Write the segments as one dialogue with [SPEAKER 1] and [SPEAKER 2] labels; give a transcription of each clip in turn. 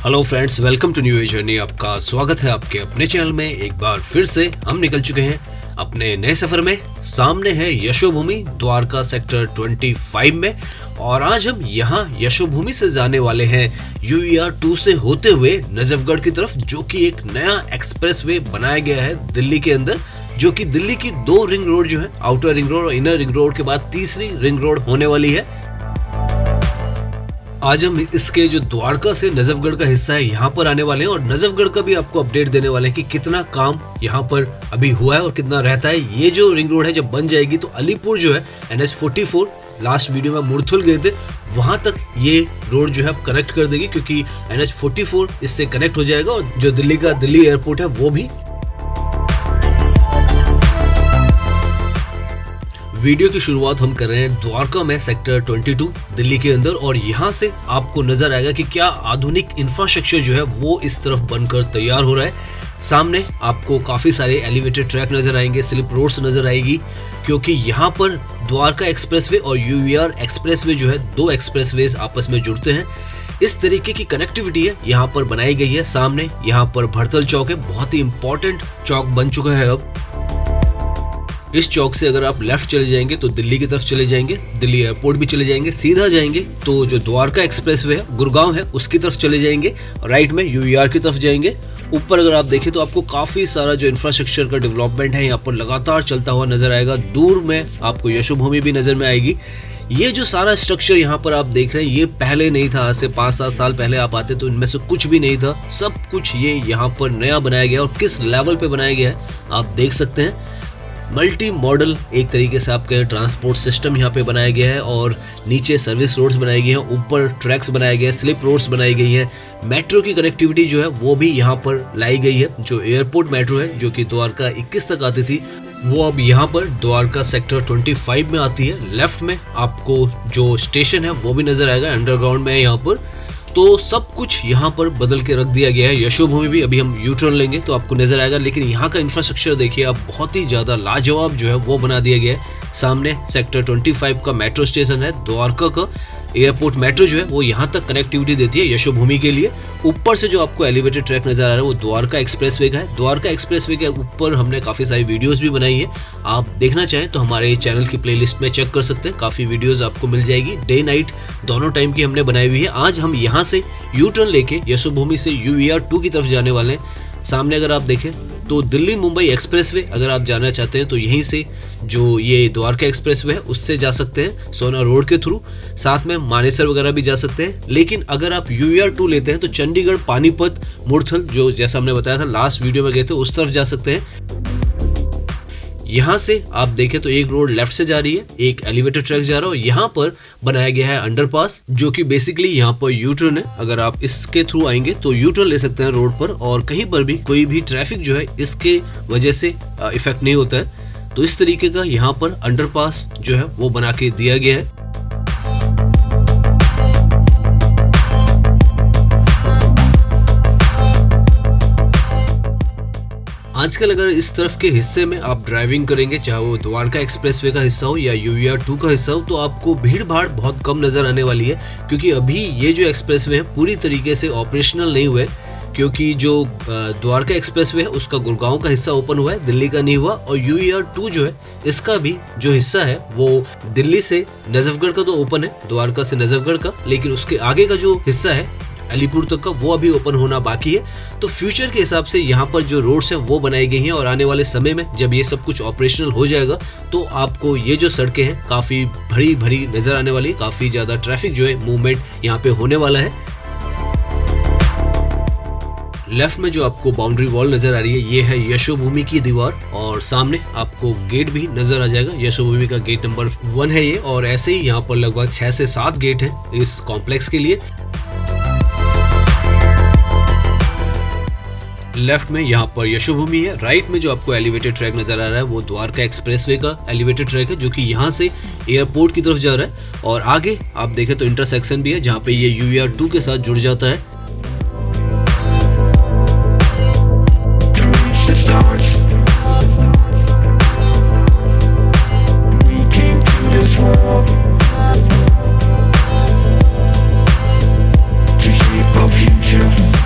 [SPEAKER 1] Hello friends, welcome to new journey. आपका स्वागत है आपके अपने चैनल में। एक बार फिर से हम निकल चुके हैं अपने नए सफर में। सामने है यशोभूमि द्वारका सेक्टर 25 में और आज हम यहाँ यशोभूमि से जाने वाले हैं UER 2 से होते हुए नजफगढ़ की तरफ, जो कि एक नया एक्सप्रेसवे बनाया गया है दिल्ली के अंदर, जो कि दिल्ली की 2 रिंग रोड जो है, आउटर रिंग रोड और इनर रिंग रोड के बाद तीसरी रिंग रोड होने वाली है। आज हम इसके जो द्वारका से नजफगढ़ का हिस्सा है यहाँ पर आने वाले हैं और नजफगढ़ का भी आपको अपडेट देने वाले हैं कि कितना काम यहाँ पर अभी हुआ है और कितना रहता है। ये जो रिंग रोड है जब बन जाएगी तो अलीपुर जो है NH44, लास्ट वीडियो में मुरथुल गए थे, वहां तक ये रोड जो है कनेक्ट कर देगी, क्योंकि NH44 इससे कनेक्ट हो जाएगा और जो दिल्ली का दिल्ली एयरपोर्ट है वो भी। वीडियो की शुरुआत हम कर रहे हैं द्वारका में सेक्टर 22 दिल्ली के अंदर और यहाँ से आपको नजर आएगा कि क्या आधुनिक इंफ्रास्ट्रक्चर जो है वो इस तरफ बनकर तैयार हो रहा है। सामने आपको काफी सारे एलिवेटेड ट्रैक नजर आएंगे, स्लिप रोड्स नजर आएगी, क्योंकि यहाँ पर द्वारका एक्सप्रेसवे और UER एक्सप्रेसवे जो है, 2 एक्सप्रेसवेज आपस में जुड़ते हैं। इस तरीके की कनेक्टिविटी है यहाँ पर बनाई गई है। सामने यहाँ पर भड़थल चौक है, बहुत ही इंपॉर्टेंट चौक बन चुका है अब। इस चौक से अगर आप लेफ्ट चले जाएंगे तो दिल्ली की तरफ चले जाएंगे, दिल्ली एयरपोर्ट भी चले जाएंगे। सीधा जाएंगे तो जो द्वारका एक्सप्रेसवे है, गुड़गांव है, उसकी तरफ चले जाएंगे। राइट में UER की तरफ जाएंगे। ऊपर अगर आप देखें तो आपको काफी सारा जो इंफ्रास्ट्रक्चर का डेवलपमेंट है यहाँ पर लगातार चलता हुआ नजर आएगा। दूर में आपको यशोभूमि भी नजर में आएगी। ये जो सारा स्ट्रक्चर यहाँ पर आप देख रहे हैं, ये पहले नहीं था। आज से 5-7 साल पहले आप आते तो इनमें से कुछ भी नहीं था। सब कुछ ये यहाँ पर नया बनाया गया और किस लेवल पे बनाया गया है आप देख सकते हैं। मल्टी मॉडल एक तरीके से आपके ट्रांसपोर्ट सिस्टम यहाँ पे बनाया गया है और नीचे सर्विस रोड्स बनाए गए हैं, ऊपर ट्रैक्स बनाए गए हैं, स्लिप रोड्स बनाई गई है। मेट्रो की कनेक्टिविटी जो है वो भी यहाँ पर लाई गई है। जो एयरपोर्ट मेट्रो है जो कि द्वारका 21 तक आती थी, वो अब यहाँ पर द्वारका सेक्टर 25 में आती है। लेफ्ट में आपको जो स्टेशन है वो भी नजर आएगा, अंडरग्राउंड में है यहाँ पर। तो सब कुछ यहाँ पर बदल के रख दिया गया है। यशोभूमि भी अभी हम U-टर्न लेंगे तो आपको नजर आएगा, लेकिन यहाँ का इंफ्रास्ट्रक्चर देखिए आप, बहुत ही ज्यादा लाजवाब जो है वो बना दिया गया है। सामने सेक्टर 25 का मेट्रो स्टेशन है। द्वारका का एयरपोर्ट मेट्रो जो है वो यहाँ तक कनेक्टिविटी देती है यशोभूमि के लिए। ऊपर से जो आपको एलिवेटेड ट्रैक नजर आ रहा है वो द्वारका एक्सप्रेसवे का है। द्वारका एक्सप्रेसवे के ऊपर हमने काफी सारी वीडियोस भी बनाई है। आप देखना चाहें तो हमारे चैनल की प्लेलिस्ट में चेक कर सकते हैं, काफी वीडियोस आपको मिल जाएगी। डे नाइट दोनों टाइम की हमने बनाई हुई है। आज हम यहाँ से U-टर्न लेके यशोभूमि से UER 2 की तरफ जाने वाले हैं। सामने अगर आप देखें तो दिल्ली मुंबई एक्सप्रेसवे अगर आप जाना चाहते हैं तो यहीं से जो ये द्वारका एक्सप्रेसवे है उससे जा सकते हैं, सोना रोड के थ्रू। साथ में मानेसर वगैरह भी जा सकते हैं। लेकिन अगर आप UER 2 लेते हैं तो चंडीगढ़, पानीपत, मुरथल, जो जैसा हमने बताया था लास्ट वीडियो में गए थे, उस तरफ जा सकते हैं। यहाँ से आप देखें तो एक रोड लेफ्ट से जा रही है, एक एलिवेटेड ट्रैक जा रहा है और यहाँ पर बनाया गया है अंडरपास, जो कि बेसिकली यहाँ पर U-टर्न है। अगर आप इसके थ्रू आएंगे तो U-टर्न ले सकते हैं रोड पर और कहीं पर भी कोई भी ट्रैफिक जो है इसके वजह से इफेक्ट नहीं होता है। तो इस तरीके का यहाँ पर अंडरपास जो है वो बना के दिया गया है। आजकल अगर इस तरफ के हिस्से में आप ड्राइविंग करेंगे, चाहे वो द्वारका एक्सप्रेसवे का हिस्सा हो या UER 2 का हिस्सा हो, तो आपको भीड़ भाड़ बहुत कम नजर आने वाली है, क्योंकि अभी ये जो एक्सप्रेसवे है पूरी तरीके से ऑपरेशनल नहीं हुए। क्योंकि जो द्वारका एक्सप्रेसवे है उसका गुड़गांव का हिस्सा ओपन हुआ है, दिल्ली का नहीं हुआ। और UER 2 जो है इसका भी जो हिस्सा है वो दिल्ली से नजफगढ़ का तो ओपन है, द्वारका से नजफगढ़ का, लेकिन उसके आगे का जो हिस्सा है अलीपुर तक का वो अभी ओपन होना बाकी है। तो फ्यूचर के हिसाब से यहाँ पर जो रोड्स हैं वो बनाई गई हैं और आने वाले समय में जब ये सब कुछ ऑपरेशनल हो जाएगा तो आपको ये जो सड़कें हैं काफी भरी भरी नजर आने वाली है। काफी ज्यादा ट्रैफिक जो है मूवमेंट यहाँ पे होने वाला है। लेफ्ट में जो आपको बाउंड्री वॉल नजर आ रही है ये है यशोभूमि की दीवार और सामने आपको गेट भी नजर आ जाएगा। यशोभूमि का गेट नंबर 1 है ये और ऐसे ही यहाँ पर लगभग 6 से 7 गेट हैं इस कॉम्प्लेक्स के लिए। लेफ्ट में यहाँ पर यशोभूमि है। राइट में जो आपको एलिवेटेड ट्रैक नजर आ रहा है वो द्वारका एक्सप्रेसवे का एलिवेटेड ट्रैक है, जो कि यहाँ से एयरपोर्ट की तरफ जा रहा है। और आगे आप देखें तो इंटरसेक्शन भी है जहाँ पे ये UER 2 के साथ जुड़ जाता है।
[SPEAKER 2] To shape our future.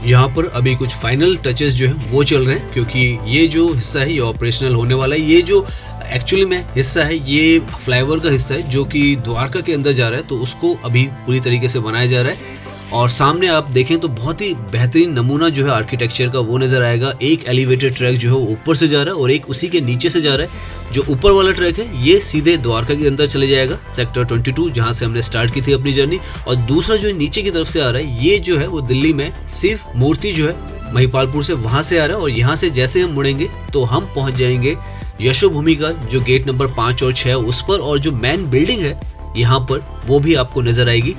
[SPEAKER 1] यहाँ पर अभी कुछ फाइनल टचेस जो है वो चल रहे हैं, क्योंकि ये जो हिस्सा है ये ऑपरेशनल होने वाला है। ये जो एक्चुअली में हिस्सा है ये फ्लाईओवर का हिस्सा है जो कि द्वारका के अंदर जा रहा है, तो उसको अभी पूरी तरीके से बनाया जा रहा है। और सामने आप देखें तो बहुत ही बेहतरीन नमूना जो है आर्किटेक्चर का वो नज़र आएगा। एक एलिवेटेड ट्रैक जो है वो ऊपर से जा रहा है और एक उसी के नीचे से जा रहा है। जो ऊपर वाला ट्रैक है ये सीधे द्वारका के अंदर चले जाएगा, सेक्टर 22 जहाँ से हमने स्टार्ट की थी अपनी जर्नी। और दूसरा जो नीचे की तरफ से आ रहा है ये जो है वो दिल्ली में सिर्फ मूर्ति जो है महिपालपुर से वहाँ से आ रहा है। और यहाँ से जैसे हम मुड़ेंगे तो हम पहुँच जाएंगे यशोभूमि का जो गेट नंबर 5 और 6 उस पर, और जो मेन बिल्डिंग है यहाँ पर वो भी आपको नजर आएगी।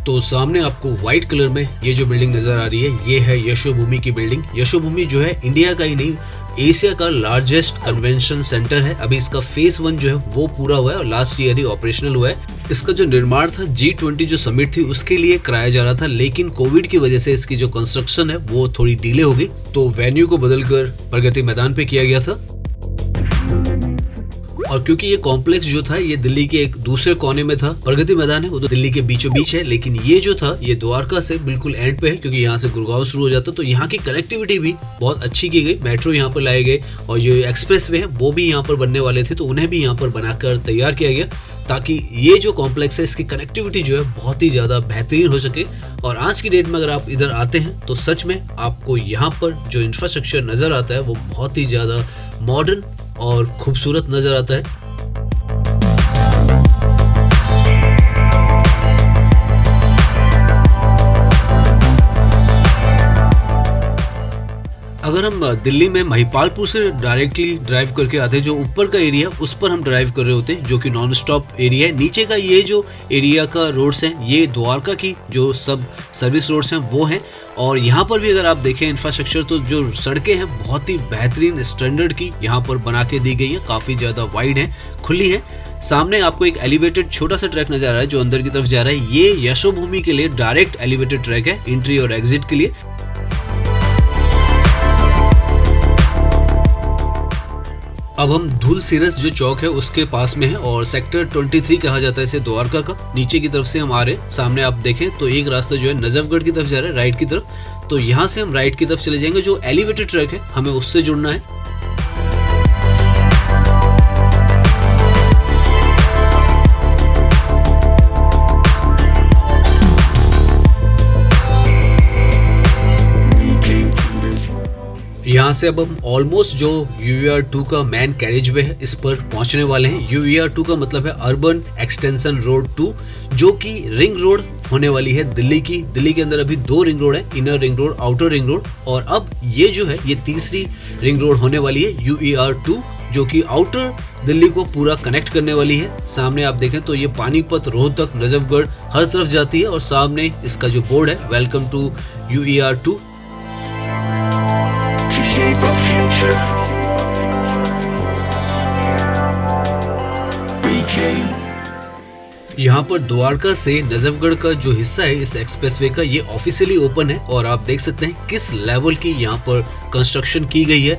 [SPEAKER 1] तो सामने आपको व्हाइट कलर में ये जो बिल्डिंग नजर आ रही है ये है यशोभूमि की बिल्डिंग। यशोभूमि जो है इंडिया का ही नहीं एशिया का लार्जेस्ट कन्वेंशन सेंटर है। अभी इसका फेज 1 जो है वो पूरा हुआ है और लास्ट ईयर ही ऑपरेशनल हुआ है। इसका जो निर्माण था G20 जो समिट थी उसके लिए कराया जा रहा था, लेकिन कोविड की वजह से इसकी जो कंस्ट्रक्शन है वो थोड़ी डिले हो गई, तो वेन्यू को बदलकर प्रगति मैदान पे किया गया था। और क्योंकि ये कॉम्प्लेक्स जो था ये दिल्ली के एक दूसरे कोने में था, प्रगति मैदान है वो तो दिल्ली के बीचों बीच है, लेकिन ये जो था ये द्वारका से बिल्कुल एंड पे है, क्योंकि यहाँ से गुड़गांव शुरू हो जाता, तो यहाँ की कनेक्टिविटी भी बहुत अच्छी की गई। मेट्रो यहाँ पर लाए गए और जो एक्सप्रेस वे है वो भी यहाँ पर बनने वाले थे, तो उन्हें भी यहाँ पर बनाकर तैयार किया गया ताकि ये जो कॉम्प्लेक्स है इसकी कनेक्टिविटी जो है बहुत ही ज़्यादा बेहतरीन हो सके। और आज की डेट में अगर आप इधर आते हैं तो सच में आपको यहाँ पर जो इंफ्रास्ट्रक्चर नज़र आता है वो बहुत ही ज़्यादा मॉडर्न और खूबसूरत नज़र आता है। अगर हम दिल्ली में महिपालपुर से डायरेक्टली ड्राइव करके आते हैं, जो ऊपर का एरिया उस पर हम ड्राइव कर रहे होते हैं जो कि नॉन स्टॉप एरिया है। नीचे का ये जो एरिया का रोड्स हैं ये द्वारका की जो सब सर्विस रोड्स हैं वो हैं। और यहाँ पर भी अगर आप देखें इंफ्रास्ट्रक्चर तो जो सड़कें हैं बहुत ही बेहतरीन स्टैंडर्ड की यहाँ पर बना के दी गई हैं, काफ़ी ज़्यादा वाइड है, खुली है। सामने आपको एक एलिवेटेड छोटा सा ट्रैक नजर आ रहा है जो अंदर की तरफ जा रहा है। ये यशोभूमि के लिए डायरेक्ट एलिवेटेड ट्रैक है एंट्री और एग्जिट के लिए। अब हम धूल सिरस जो चौक है उसके पास में है और सेक्टर 23 कहा जाता है इसे द्वारका का। नीचे की तरफ से हम आ रहे हैं, सामने आप देखें तो एक रास्ता जो है नजफगढ़ की तरफ जा रहा है राइट की तरफ, तो यहाँ से हम राइट की तरफ चले जाएंगे। जो एलिवेटेड ट्रैक है हमें उससे जुड़ना है। यहाँ से अब हम ऑलमोस्ट जो UER 2 का मेन कैरेज वे है इस पर पहुंचने वाले हैं। UER 2 का मतलब है अर्बन एक्सटेंशन रोड 2, जो कि रिंग रोड होने वाली है दिल्ली की। दिल्ली के अंदर अभी 2 रिंग रोड है, inner ring road, outer ring road, और अब ये जो है ये तीसरी रिंग रोड होने वाली है UER 2, जो कि आउटर दिल्ली को पूरा कनेक्ट करने वाली है। सामने आप देखें तो ये पानीपत, रोहतक, नजफगढ़ हर तरफ जाती है और सामने इसका जो बोर्ड है वेलकम टू UER 2। यहाँ पर द्वारका से नजफगढ़ का जो हिस्सा है इस एक्सप्रेसवे का ये ऑफिशियली ओपन है और आप देख सकते हैं किस लेवल की यहाँ पर कंस्ट्रक्शन की गई है।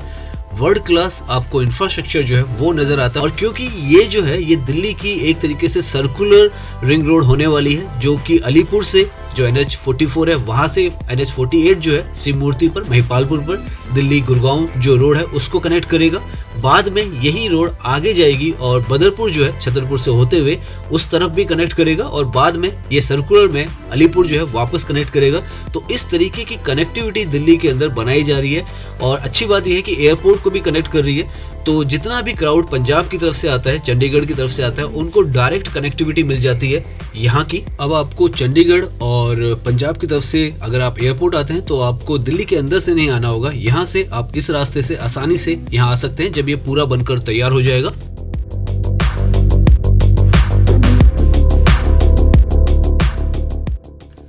[SPEAKER 1] वर्ल्ड क्लास आपको इंफ्रास्ट्रक्चर जो है वो नजर आता है। और क्योंकि ये जो है ये दिल्ली की एक तरीके से सर्कुलर रिंग रोड होने वाली है, जो कि अलीपुर से जो NH44 है वहां से NH48 जो है शिव मूर्ति पर महिपालपुर पर दिल्ली गुड़गांव जो रोड है उसको कनेक्ट करेगा। बाद में यही रोड आगे जाएगी और बदरपुर जो है छतरपुर से होते हुए उस तरफ भी कनेक्ट करेगा और बाद में ये सर्कुलर में अलीपुर जो है वापस कनेक्ट करेगा। तो इस तरीके की कनेक्टिविटी दिल्ली के अंदर बनाई जा रही है और अच्छी बात यह है कि एयरपोर्ट को भी कनेक्ट कर रही है। तो जितना भी क्राउड पंजाब की तरफ से आता है, चंडीगढ़ की तरफ से आता है, उनको डायरेक्ट कनेक्टिविटी मिल जाती है यहाँ की। अब आपको चंडीगढ़ और पंजाब की तरफ से अगर आप एयरपोर्ट आते हैं तो आपको दिल्ली के अंदर से नहीं आना होगा, यहाँ से आप इस रास्ते से आसानी से यहाँ आ सकते हैं जब ये पूरा बनकर तैयार हो जाएगा।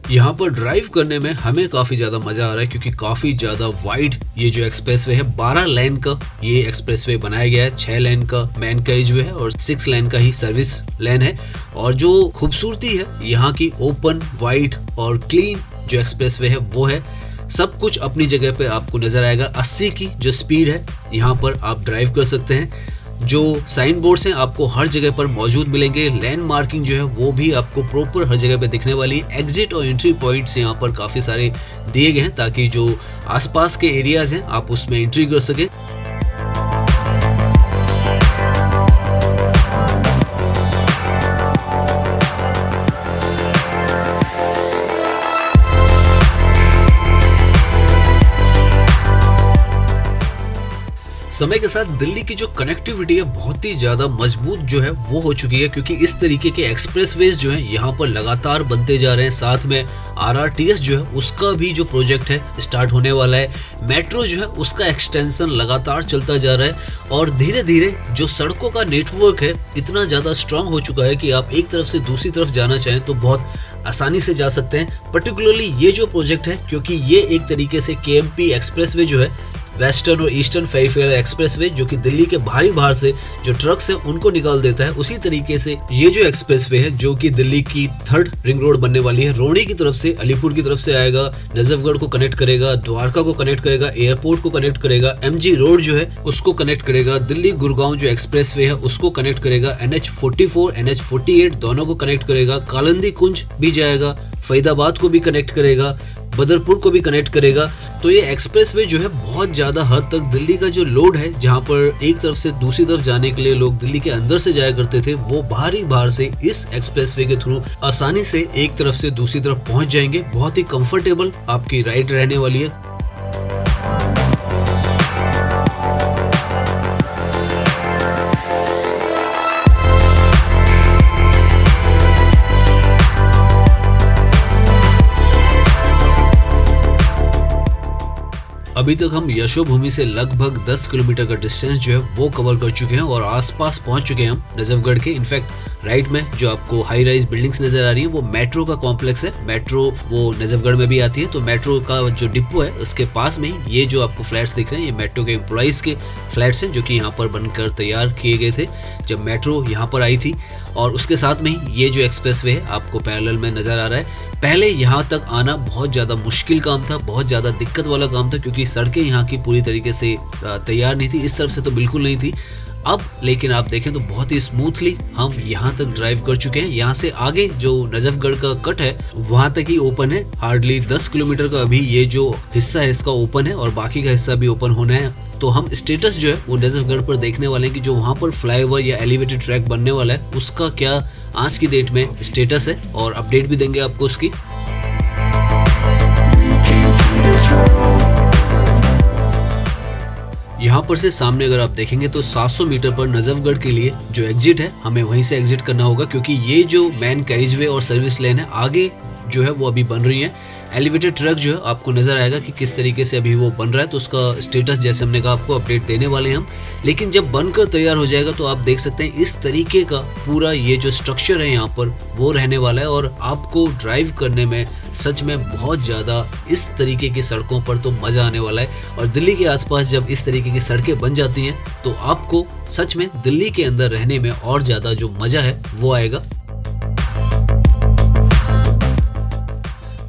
[SPEAKER 1] यहाँ पर ड्राइव करने में हमें काफ़ी ज़्यादा मज़ा आ रहा है क्योंकि काफ़ी ज़्यादा वाइड ये जो एक्सप्रेसवे है, 12 लेन का ये एक्सप्रेसवे बनाया गया है। 6 लेन का मेन कैरिजवे है और 6 लेन का ही सर्विस लेन है। और जो खूबसूरती है यहाँ की, ओपन, वाइड और क्लीन जो एक्सप्रेसवे है वो है। सब कुछ अपनी जगह पे आपको नज़र आएगा। 80 की जो स्पीड है यहाँ पर आप ड्राइव कर सकते हैं। जो साइन बोर्ड्स हैं आपको हर जगह पर मौजूद मिलेंगे। लैंड मार्किंग जो है वो भी आपको प्रॉपर हर जगह पे दिखने वाली। एग्जिट और एंट्री पॉइंट्स यहाँ पर काफ़ी सारे दिए गए हैं ताकि जो आसपास के एरियाज हैं आप उसमें एंट्री कर सकें। समय के साथ दिल्ली की जो कनेक्टिविटी है बहुत ही ज़्यादा मजबूत जो है वो हो चुकी है, क्योंकि इस तरीके के एक्सप्रेसवेज जो है यहाँ पर लगातार बनते जा रहे हैं। साथ में RRTS जो है उसका भी जो प्रोजेक्ट है स्टार्ट होने वाला है। मेट्रो जो है उसका एक्सटेंशन लगातार चलता जा रहा है और धीरे धीरे जो सड़कों का नेटवर्क है इतना ज़्यादा स्ट्रांग हो चुका है कि आप एक तरफ से दूसरी तरफ जाना चाहें तो बहुत आसानी से जा सकते हैं। पर्टिकुलरली ये जो प्रोजेक्ट है, क्योंकि ये एक तरीके से KMP एक्सप्रेसवे जो है, वेस्टर्न और ईस्टर्न पेरिफेरल एक्सप्रेसवे, जो कि दिल्ली के बाहर से जो ट्रक्स हैं उनको निकाल देता है, उसी तरीके से ये जो एक्सप्रेसवे है जो कि दिल्ली की 3rd रिंग रोड बनने वाली है, रोहड़ी की तरफ से, अलीपुर की तरफ से आएगा, नजफगढ़ को कनेक्ट करेगा, द्वारका को कनेक्ट करेगा, एयरपोर्ट को कनेक्ट करेगा, MG रोड जो है उसको कनेक्ट करेगा, दिल्ली गुड़गांव जो एक्सप्रेसवे है उसको कनेक्ट करेगा, NH44 NH48 दोनों को कनेक्ट करेगा, कालिंदी कुंज भी जाएगा, फरीदाबाद को भी कनेक्ट करेगा, बदरपुर को भी कनेक्ट करेगा। तो ये एक्सप्रेसवे जो है बहुत ज्यादा हद तक दिल्ली का जो लोड है, जहां पर एक तरफ से दूसरी तरफ जाने के लिए लोग दिल्ली के अंदर से जाया करते थे, वो बाहर से इस एक्सप्रेसवे के थ्रू आसानी से एक तरफ से दूसरी तरफ पहुंच जाएंगे। बहुत ही कंफर्टेबल आपकी राइड रहने वाली है। अभी तक हम यशोभूमि से लगभग 10 किलोमीटर का डिस्टेंस जो है वो कवर कर चुके हैं और आसपास पहुंच चुके हैं हम नजफगढ़ के। इनफैक्ट राइट में जो आपको हाई राइज बिल्डिंग्स नजर आ रही है वो मेट्रो का कॉम्प्लेक्स है। मेट्रो वो नजफगढ़ में भी आती है, तो मेट्रो का जो डिपो है उसके पास में ही ये जो आपको फ्लैट्स दिख रहे हैं ये मेट्रो के एम्प्लॉइज के फ्लैट्स हैं, जो कि यहाँ पर बनकर तैयार किए गए थे जब मेट्रो यहाँ पर आई थी। और उसके साथ में ही ये जो एक्सप्रेसवे है आपको पैरेलल में नजर आ रहा है। पहले यहाँ तक आना बहुत ज़्यादा मुश्किल काम था, बहुत ज़्यादा दिक्कत वाला काम था, क्योंकि सड़कें यहाँ की पूरी तरीके से तैयार नहीं थी, इस तरफ से तो बिल्कुल नहीं थी। अब लेकिन आप देखें तो बहुत ही स्मूथली हम यहाँ तक ड्राइव कर चुके हैं। यहाँ से आगे जो नजफगढ़ का कट है वहाँ तक ही ओपन है, हार्डली 10 किलोमीटर का अभी ये जो हिस्सा है इसका ओपन है और बाकी का हिस्सा भी ओपन होना है। तो हम स्टेटस जो है वो नजफगढ़ पर देखने वाले हैं कि जो वहाँ पर फ्लाईओवर या एलिवेटेड ट्रैक बनने वाला है उसका क्या आज की डेट में स्टेटस है, और अपडेट भी देंगे आपको उसकी। यहाँ पर से सामने अगर आप देखेंगे तो 700 मीटर पर नजफगढ़ के लिए जो एग्जिट है हमें वहीं से एग्जिट करना होगा, क्योंकि ये जो मेन कैरिजवे और सर्विस लेन है आगे जो है वो अभी बन रही है। एलिवेटेड ट्रक जो है आपको नजर आएगा कि किस तरीके से अभी वो बन रहा है, तो उसका स्टेटस जैसे हमने कहा आपको अपडेट देने वाले हैं हम। लेकिन जब बनकर तैयार हो जाएगा तो आप देख सकते हैं इस तरीके का पूरा ये जो स्ट्रक्चर है यहाँ पर वो रहने वाला है, और आपको ड्राइव करने में सच में बहुत ज़्यादा इस तरीके की सड़कों पर तो मज़ा आने वाला है। और दिल्ली के आसपास जब इस तरीके की सड़कें बन जाती हैं तो आपको सच में दिल्ली के अंदर रहने में और ज़्यादा जो मज़ा है वो आएगा।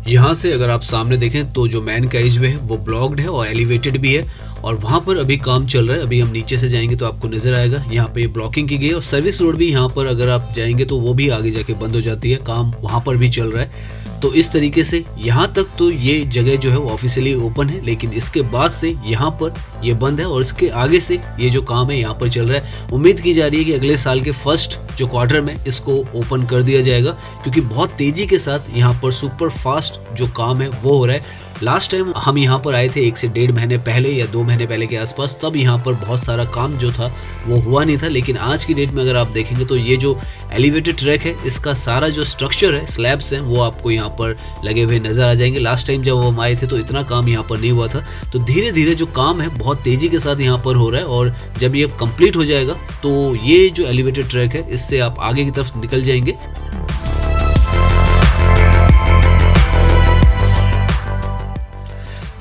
[SPEAKER 1] यहाँ से अगर आप सामने देखें तो जो मेन कैरिजवे है वो ब्लॉक्ड है और एलिवेटेड भी है, और वहाँ पर अभी काम चल रहा है। अभी हम नीचे से जाएंगे तो आपको नजर आएगा यहाँ पे ब्लॉकिंग की गई है, और सर्विस रोड भी यहाँ पर अगर आप जाएंगे तो वो भी आगे जाके बंद हो जाती है, काम वहाँ पर भी चल रहा है। तो इस तरीके से यहाँ तक तो ये जगह जो है वो ऑफिशियली ओपन है, लेकिन इसके बाद से यहाँ पर ये बंद है, और इसके आगे से ये जो काम है यहाँ पर चल रहा है। उम्मीद की जा रही है कि अगले साल के फर्स्ट जो क्वार्टर में इसको ओपन कर दिया जाएगा, क्योंकि बहुत तेजी के साथ यहाँ पर सुपर फास्ट जो काम है वो हो रहा है। लास्ट टाइम हम यहाँ पर आए थे 1 से 1.5 महीने पहले या 2 महीने पहले के आसपास, तब यहाँ पर बहुत सारा काम जो था वो हुआ नहीं था। लेकिन आज की डेट में अगर आप देखेंगे तो ये जो एलिवेटेड ट्रैक है इसका सारा जो स्ट्रक्चर है, स्लैब्स हैं, वो आपको यहाँ पर लगे हुए नजर आ जाएंगे। लास्ट टाइम जब हम आए थे तो इतना काम यहाँ पर नहीं हुआ था, तो धीरे धीरे जो काम है बहुत तेजी के साथ यहाँ पर हो रहा है, और जब ये कंप्लीट हो जाएगा तो ये जो एलिवेटेड ट्रैक है इससे आप आगे की तरफ निकल जाएंगे।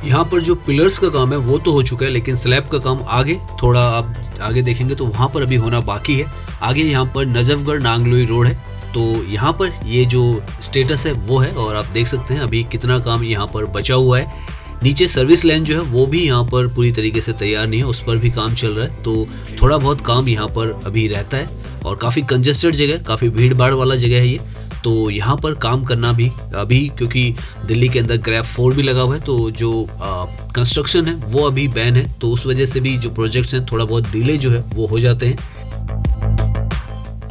[SPEAKER 1] यहाँ पर जो पिलर्स का काम है वो तो हो चुका है, लेकिन स्लैब का काम आगे थोड़ा आप आगे देखेंगे तो वहाँ पर अभी होना बाकी है। आगे यहाँ पर नजफगढ़ नांगलोई रोड है, तो यहाँ पर ये जो स्टेटस है वो है, और आप देख सकते हैं अभी कितना काम यहाँ पर बचा हुआ है। नीचे सर्विस लाइन जो है वो भी यहाँ पर पूरी तरीके से तैयार नहीं है, उस पर भी काम चल रहा है। तो थोड़ा बहुत काम यहाँ पर अभी रहता है और काफ़ी कंजेस्टेड जगह, काफ़ी भीड़ भाड़ वाला जगह है ये। तो यहाँ पर काम करना भी अभी, क्योंकि दिल्ली के अंदर ग्रैब 4 भी लगा हुआ है, तो जो कंस्ट्रक्शन है वो अभी बैन है, तो उस वजह से भी जो प्रोजेक्ट्स हैं थोड़ा बहुत डिले जो है वो हो जाते हैं।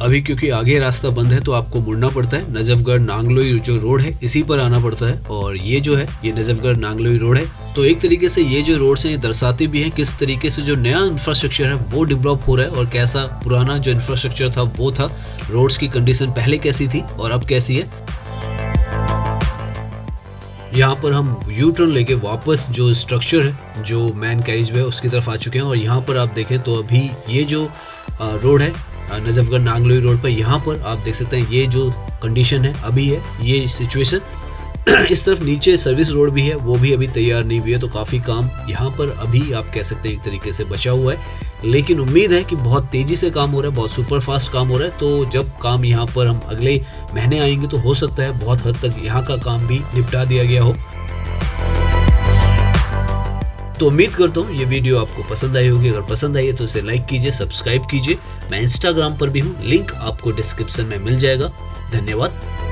[SPEAKER 1] अभी क्योंकि आगे रास्ता बंद है तो आपको मुड़ना पड़ता है। नजफगढ़ नांगलोई जो रोड है इसी पर आना पड़ता है, और ये जो है ये नजफगढ़ नांगलोई रोड है। तो एक तरीके से ये जो रोड्स हैं ये दर्शाते भी हैं किस तरीके से जो नया इंफ्रास्ट्रक्चर है वो डेवलप हो रहा है, और कैसा पुराना जो इंफ्रास्ट्रक्चर था वो था, रोड्स की कंडीशन पहले कैसी थी और अब कैसी है। यहाँ पर हम यू टर्न लेके वापस जो स्ट्रक्चर है, जो मैन कैरिज वे, उसकी तरफ आ चुके हैं। और यहाँ पर आप देखें तो अभी ये जो रोड है नजफगढ़ नांगलोई रोड पर, यहाँ पर आप देख सकते हैं ये जो कंडीशन है अभी है ये सिचुएशन। इस तरफ नीचे सर्विस रोड भी है, वो भी अभी तैयार नहीं हुई है, तो काफ़ी काम यहाँ पर अभी आप कह सकते हैं एक तरीके से बचा हुआ है। लेकिन उम्मीद है कि बहुत तेज़ी से काम हो रहा है, बहुत सुपर फास्ट काम हो रहा है। तो जब काम यहाँ पर हम अगले महीने आएंगे तो हो सकता है बहुत हद तक यहाँ का काम भी निपटा दिया गया हो। तो उम्मीद करता हूँ ये वीडियो आपको पसंद आई होगी। अगर पसंद आई है तो इसे लाइक कीजिए, सब्सक्राइब कीजिए। मैं इंस्टाग्राम पर भी हूँ, लिंक आपको डिस्क्रिप्शन में मिल जाएगा। धन्यवाद।